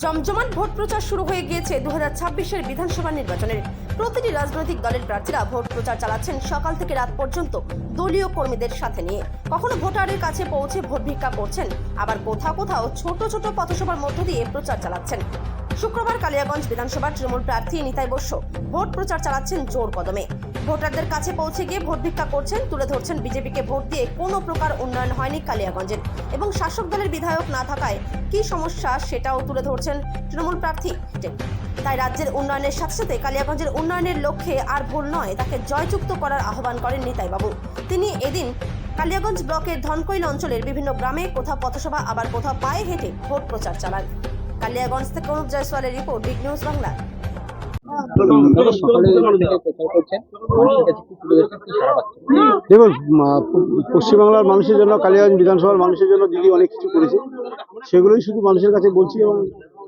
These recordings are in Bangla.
জমজমাট ভোট প্রচার শুরু হয়ে গিয়েছে 2026-এর বিধানসভা নির্বাচনের। প্রতিটি রাজনৈতিক দলের প্রার্থীরা ভোট প্রচার চালাচ্ছেন সকাল থেকে রাত পর্যন্ত দলীয় কর্মীদের সাথে নিয়ে। কখনো ভোটারের কাছে পৌঁছে ভোট ভিক্ষা করছেন, আবার কোথাও কোথাও ছোট ছোট পথসভার মধ্য দিয়ে প্রচার চালাচ্ছেন। শুক্রবার কালিয়াগঞ্জ বিধানসভার তৃণমূল প্রার্থী নিতাই বস্য ভোট প্রচার চালাচ্ছেন জোর কদমে। ভোটারদের কাছে পৌঁছে গিয়ে ভোট ভিক্ষা করছেন, তুলে ধরছেন বিজেপিকে ভোট দিয়ে কোনো প্রকার উন্নয়ন হয়নি কালিয়াগঞ্জের এবং শাসক দলের বিধায়ক না থাকায় কি সমস্যা সেটাও তুলে ধরছেন তৃণমূল প্রার্থী। তাই রাজ্যের উন্নয়নের সাথে সাথে কালিয়াগঞ্জের উন্নয়নের লক্ষ্যে আর ভুল নয়, তাকে জয়যুক্ত করার আহ্বান করেন নিতাই বাবু। তিনি এদিন কালিয়াগঞ্জ ব্লকের ধনকৈল অঞ্চলের বিভিন্ন গ্রামে কোথাও পথসভা আবার কোথাও পায়ে হেঁটে ভোট প্রচার চালান। কালিয়াগঞ্জ থেকে অনুপ জয়সওয়ালের রিপোর্ট, বিগ নিউজ বাংলা। দেখুন, পশ্চিমবাংলার মানুষের জন্য, কালিয়াগঞ্জ বিধানসভার মানুষের জন্য দিদি অনেক কিছু করেছে। সেগুলোই শুধু মানুষের কাছে বলছি এবং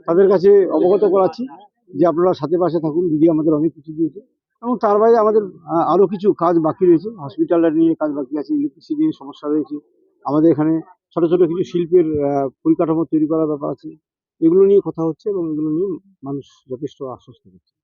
তাদের কাছে অবগত করাচ্ছি যে আপনারা সাথে পাশে থাকুন। দিদি আমাদের অনেক কিছু দিয়েছে এবং তার বাইরে আমাদের আরও কিছু কাজ বাকি রয়েছে। হসপিটালটা নিয়ে কাজ বাকি আছে, ইলেকট্রিসিটি নিয়ে সমস্যা রয়েছে, আমাদের এখানে ছোট ছোট কিছু শিল্পের পরিকাঠামো তৈরি করার ব্যাপার আছে। এগুলো নিয়ে কথা হচ্ছে এবং এগুলো নিয়ে মানুষ যথেষ্ট আশ্বস্ত হচ্ছে।